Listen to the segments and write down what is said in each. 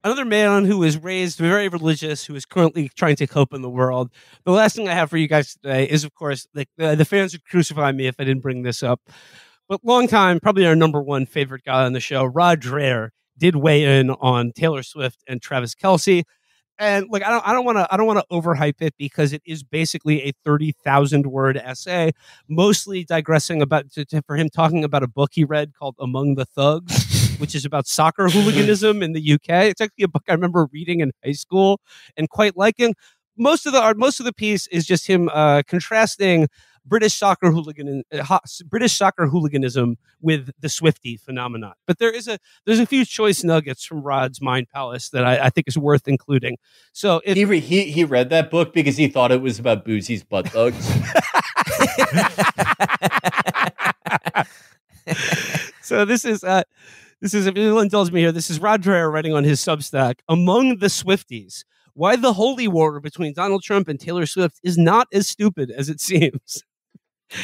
Another man who was raised very religious, who is currently trying to cope in the world. The last thing I have for you guys today is, of course, the fans would crucify me if I didn't bring this up. But long time, probably our number one favorite guy on the show, Dreher, did weigh in on Taylor Swift and Travis Kelce. And like, I don't want to overhype it because it is basically a 30,000 word essay, mostly digressing about for him talking about a book he read called Among the Thugs, which is about soccer hooliganism in the UK. It's actually a book I remember reading in high school and quite liking. Most of the piece is just him contrasting British soccer hooliganism with the Swiftie phenomenon. But there's a few choice nuggets from Rod's Mind Palace that I think is worth including. So he read that book because he thought it was about Boosie's butt thugs. So this is if you'll indulge me here, this is Rod Dreher writing on his Substack, Among the Swifties, why the holy war between Donald Trump and Taylor Swift is not as stupid as it seems.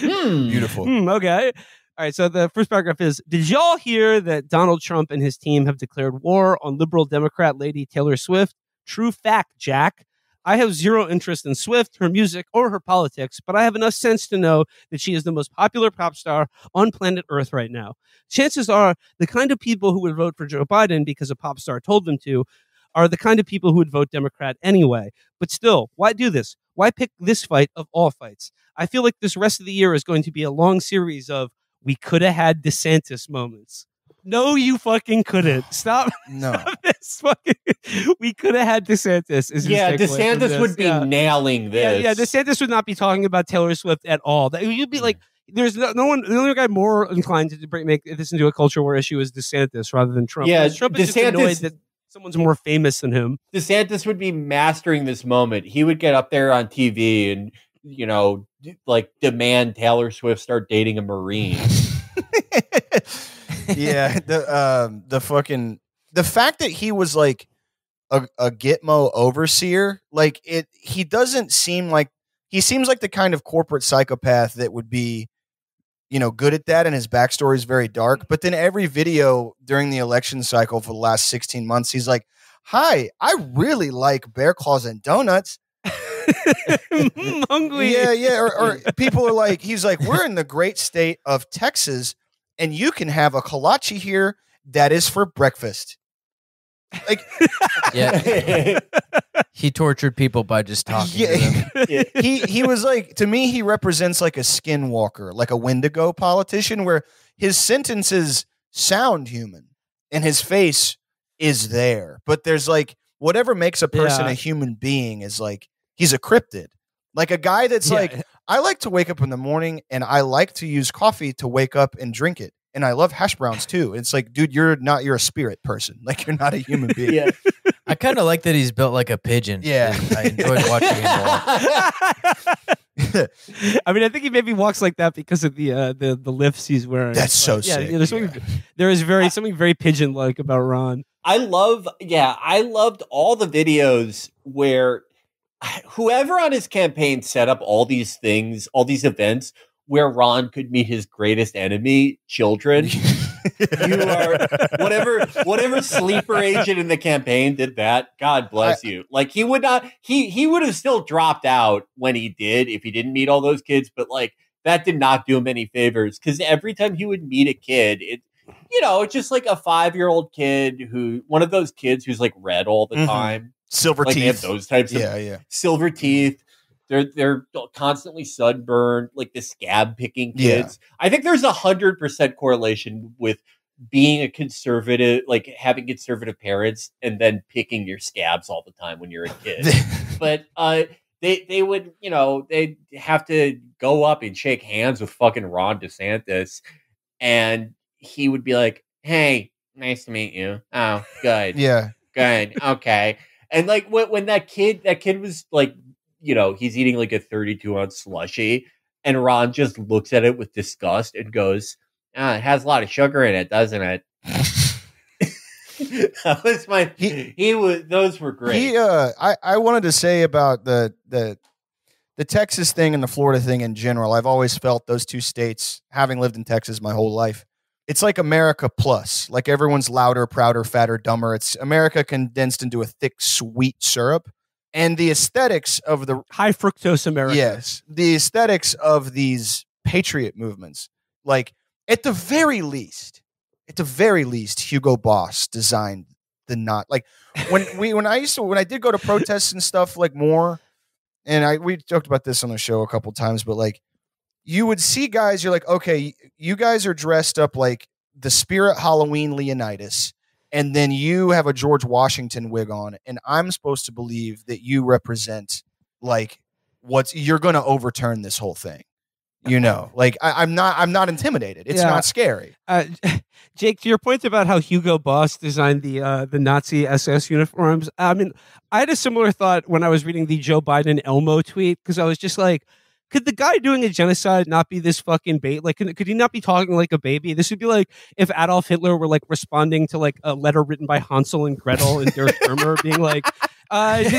Beautiful. Okay. All right. So the first paragraph is, did y'all hear that Donald Trump and his team have declared war on liberal Democrat lady Taylor Swift? True fact, Jack. I have zero interest in Swift, her music, or her politics, but I have enough sense to know that she is the most popular pop star on planet Earth right now. Chances are the kind of people who would vote for Joe Biden because a pop star told them to are the kind of people who would vote Democrat anyway. But still, why do this? Why pick this fight of all fights? I feel like this rest of the year is going to be a long series of we could have had DeSantis moments. No, you fucking couldn't. Stop. No. Stop this fucking, we could have had DeSantis. DeSantis would be nailing this. Yeah, DeSantis would not be talking about Taylor Swift at all. You'd be like, there's no one. The only guy more inclined to make this into a culture war issue is DeSantis rather than Trump. Yeah, Trump is just annoyed that someone's more famous than him. DeSantis would be mastering this moment. He would get up there on TV and, like demand Taylor Swift start dating a Marine. Yeah, the fact that he was like a Gitmo overseer, like he doesn't seem like he seems like the kind of corporate psychopath that would be, good at that, and his backstory is very dark. But then every video during the election cycle for the last 16 months, he's like, "Hi, I really like bear claws and donuts." Hungry. Yeah. Or people are like, he's like, "We're in the great state of Texas, and you can have a kolache here that is for breakfast." Like, yeah, he tortured people by just talking to them. He was like, to me, he represents like a skinwalker, like a Wendigo politician, where his sentences sound human and his face is there, but there's like whatever makes a person a human being is like he's a cryptid, like a guy that's like, I like to wake up in the morning and I like to use coffee to wake up and drink it. And I love hash browns too. It's like, dude, you're a spirit person. Like, you're not a human being. Yeah. I kind of like that he's built like a pigeon. Yeah. I enjoyed watching him walk. I mean, I think he maybe walks like that because of the lifts he's wearing. That's so sick. There is something very pigeon-like about Ron. I loved all the videos where whoever on his campaign set up all these things, all these events where Ron could meet his greatest enemy, children. You are whatever sleeper agent in the campaign did that. God bless you. Like, he would not. He would have still dropped out when he did if he didn't meet all those kids. But like, that did not do him any favors, because every time he would meet a kid, it's just like a 5-year-old kid one of those kids who's like red all the time, silver teeth. They have those types of silver teeth. They're constantly sunburned, like the scab picking kids. Yeah. I think there's 100% correlation with being a conservative, like having conservative parents and then picking your scabs all the time when you're a kid. But they would, they'd have to go up and shake hands with fucking Ron DeSantis, and he would be like, "Hey, nice to meet you. Oh, good. Yeah. Good. Okay." And like when that kid was like, he's eating like a 32-ounce slushie, and Ron just looks at it with disgust and goes, "It has a lot of sugar in it, doesn't it?" That was those were great. I wanted to say about the Texas thing and the Florida thing in general. I've always felt those two states, having lived in Texas my whole life, It's like America Plus. Like everyone's louder, prouder, fatter, dumber. It's America condensed into a thick, sweet syrup. And the aesthetics of the high fructose America. Yes, the aesthetics of these patriot movements, like at the very least, Hugo Boss designed the not like when I did go to protests and stuff like more, and we talked about this on the show a couple times, but like you would see guys, you're like, okay, you guys are dressed up like the Spirit Halloween Leonidas. And then you have a George Washington wig on, and I'm supposed to believe that you represent like you're going to overturn this whole thing. You know, like I'm not intimidated. It's not scary. Jake, to your point about how Hugo Boss designed the Nazi SS uniforms, I mean, I had a similar thought when I was reading the Joe Biden Elmo tweet, because I was just like, could the guy doing a genocide not be this fucking bait? Like, could he not be talking like a baby? This would be like if Adolf Hitler were like responding to like a letter written by Hansel and Gretel and Der Stürmer being like,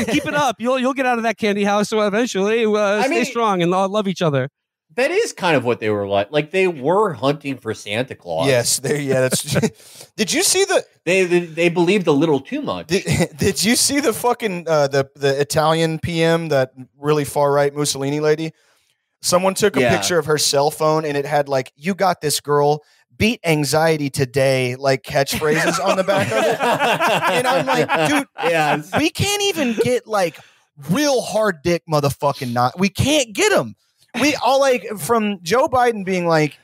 keep it up. You'll get out of that candy house so eventually. Stay strong and love each other. That is kind of what they were like. Like they were hunting for Santa Claus. Yes, that's. Did you see the? They believed a little too much. Did you see the fucking the Italian PM, that really far right Mussolini lady? Someone took a picture of her cell phone and it had like, "You got this, girl. Beat anxiety today," like catchphrases on the back of it. And I'm like, dude, we can't even get like real hard dick motherfucking not. We can't get them. We all like from Joe Biden being like,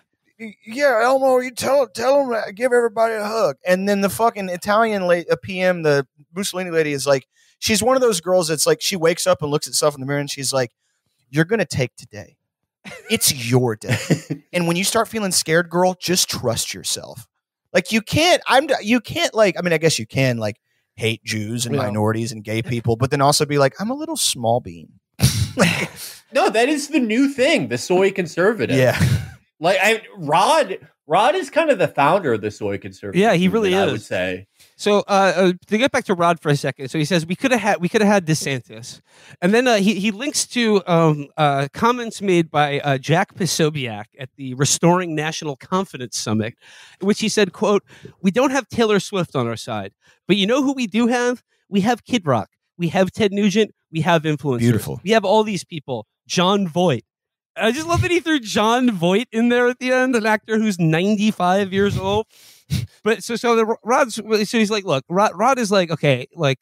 "Yeah, Elmo, you tell him, give everybody a hug," and then the fucking Italian PM, the Mussolini lady, is like, she's one of those girls that's like, she wakes up and looks at herself in the mirror and she's like, "You're gonna take today. It's your day. And when you start feeling scared, girl, just trust yourself. Like you can't like, I mean, I guess you can like hate Jews and minorities and gay people, but then also be like, I'm a little small bean." No, that is the new thing, the soy conservative. Yeah. Like Rod is kind of the founder of the soy conservative. Yeah, he really is. I would say. So to get back to Rod for a second, so he says we could have had DeSantis, and then he links to comments made by Jack Posobiec at the Restoring National Confidence Summit, in which he said, "quote, we don't have Taylor Swift on our side, but you know who we do have? We have Kid Rock, we have Ted Nugent, we have influencers. Beautiful. We have all these people. John Voight." I just love that he threw John Voight in there at the end, an actor who's 95 years old. But so he's like, look, Rod is like, okay, like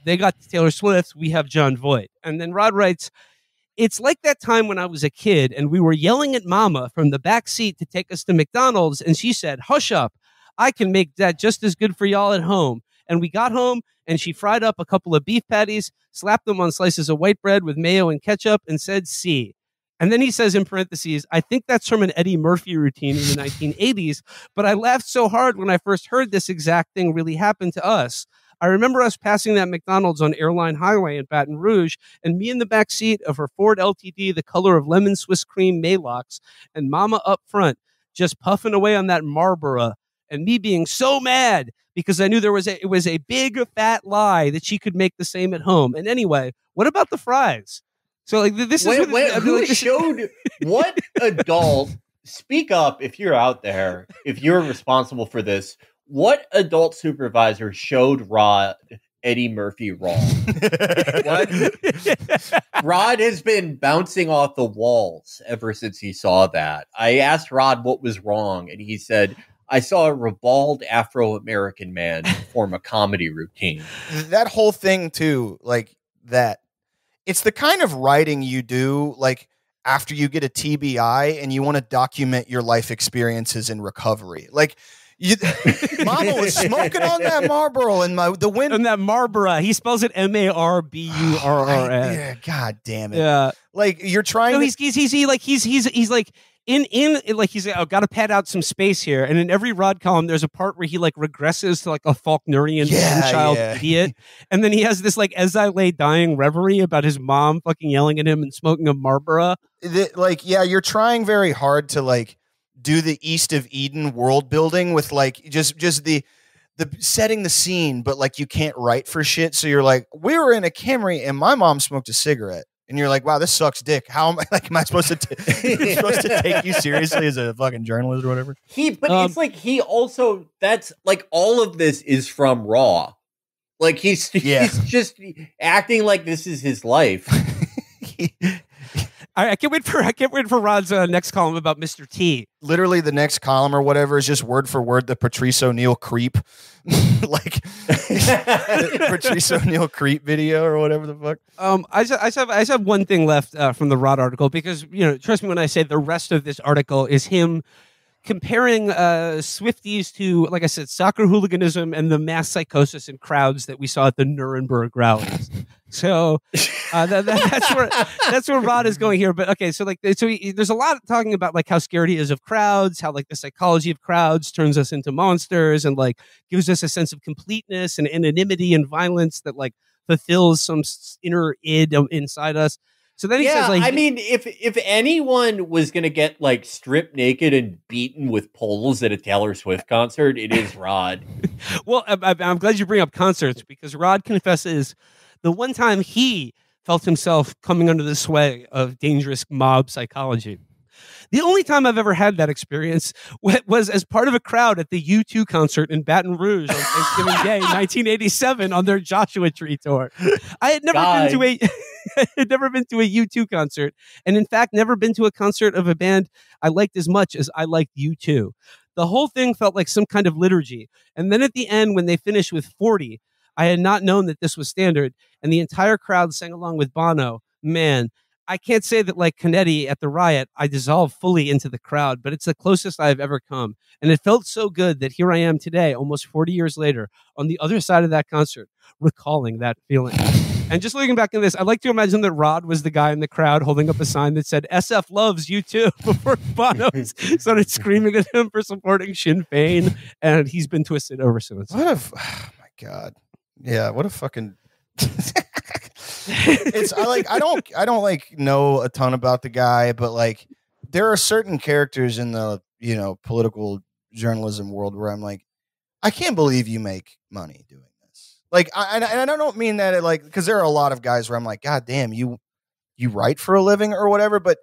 they got Taylor Swift, we have John Voight. And then Rod writes, "It's like that time when I was a kid and we were yelling at mama from the back seat to take us to McDonald's. And she said, 'Hush up. I can make that just as good for y'all at home.' And we got home and she fried up a couple of beef patties, slapped them on slices of white bread with mayo and ketchup and said, 'See.' And then he says in parentheses, 'I think that's from an Eddie Murphy routine in the 1980s, but I laughed so hard when I first heard this exact thing really happened to us. I remember us passing that McDonald's on Airline Highway in Baton Rouge, and me in the back seat of her Ford LTD, the color of lemon Swiss cream Maylocks, and mama up front, just puffing away on that Marlboro, and me being so mad because I knew it was a big fat lie that she could make the same at home. And anyway, what about the fries?'" So like this showed what adult, speak up if you're out there, if you're responsible for this, what adult supervisor showed Rod Eddie Murphy wrong? Rod has been bouncing off the walls ever since he saw that. I asked Rod what was wrong, and he said, "I saw a ribald Afro-American man perform a comedy routine." That whole thing too, like that. It's the kind of writing you do, like after you get a TBI and you want to document your life experiences in recovery. Like, mama was smoking on that Marlboro and the wind. And that Marlboro, he spells it Marburra. Yeah, God damn it. Yeah, like you're trying. No, he's like. He's like, "I've got to pad out some space here." And in every Rod column, there's a part where he like regresses to like a Faulknerian child idiot. And then he has this like as I lay dying reverie about his mom fucking yelling at him and smoking a Marlboro. You're trying very hard to like do the East of Eden world building with like just the setting the scene, but like you can't write for shit. So you're like, we were in a Camry and my mom smoked a cigarette. and you're like, wow, this sucks dick. How am I am I supposed to take you seriously as a fucking journalist or whatever? It's like he also, that's like all of this is from Raw. Like he's just acting like this is his life. I can't wait for Rod's next column about Mr. T. Literally, the next column or whatever is just word for word the Patrice O'Neill creep, like Patrice O'Neill creep video or whatever the fuck. I just have one thing left from the Rod article, because trust me when I say the rest of this article is him comparing Swifties to, like I said, soccer hooliganism and the mass psychosis in crowds that we saw at the Nuremberg rallies. So that's where Rod is going here. But okay, so there's a lot talking about like how scared he is of crowds, how like the psychology of crowds turns us into monsters and like gives us a sense of completeness and anonymity and violence that like fulfills some inner id inside us. So then he says, like, I mean, if anyone was going to get like stripped naked and beaten with poles at a Taylor Swift concert, it is Rod. Well, I'm glad you bring up concerts, because Rod confesses the one time he felt himself coming under the sway of dangerous mob psychology. The only time I've ever had that experience was as part of a crowd at the U2 concert in Baton Rouge on Thanksgiving Day, 1987, on their Joshua Tree tour. I had never been to a U2 concert, and in fact, never been to a concert of a band I liked as much as I liked U2. The whole thing felt like some kind of liturgy. And then at the end, when they finished with 40, I had not known that this was standard, and the entire crowd sang along with Bono. Man, I can't say that like Canetti at the riot, I dissolved fully into the crowd, but it's the closest I've ever come. And it felt so good that here I am today, almost 40 years later, on the other side of that concert, recalling that feeling. And just looking back in this, I like to imagine that Rod was the guy in the crowd holding up a sign that said, SF loves you too, before Bono started screaming at him for supporting Sinn Féin. And he's been twisted ever since. Oh my God. Yeah, what a fucking I don't like know a ton about the guy, but like there are certain characters in the political journalism world where I'm like, I can't believe you make money doing this. Like and I don't mean that because there are a lot of guys where I'm like, God damn, you write for a living or whatever, but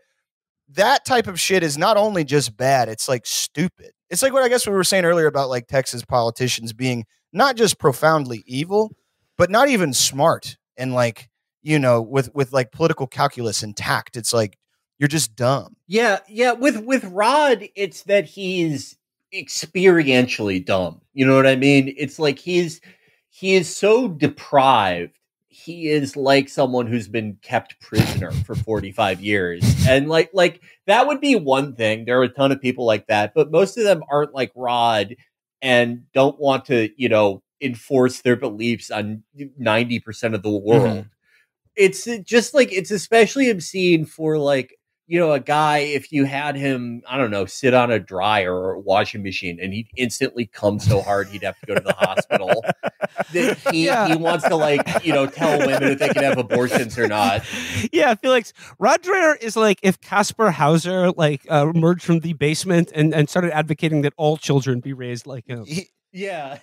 that type of shit is not only just bad, it's like stupid. It's like what I guess we were saying earlier about like Texas politicians being not just profoundly evil, but not even smart and like, with like political calculus intact. It's like, you're just dumb. Yeah. With Rod, it's that he's experientially dumb. You know what I mean? It's like he is so deprived. He is like someone who's been kept prisoner for 45 years. And like that would be one thing. There are a ton of people like that, but most of them aren't like Rod and don't want to, enforce their beliefs on 90% of the world. Mm-hmm. It's just like, it's especially obscene for like, a guy, if you had him, I don't know, sit on a dryer or a washing machine and he'd instantly come so hard he'd have to go to the hospital. He wants to like, tell women if they can have abortions or not. Yeah, I feel like Rod Dreher is like if Kaspar Hauser emerged from the basement and started advocating that all children be raised like him. Yeah.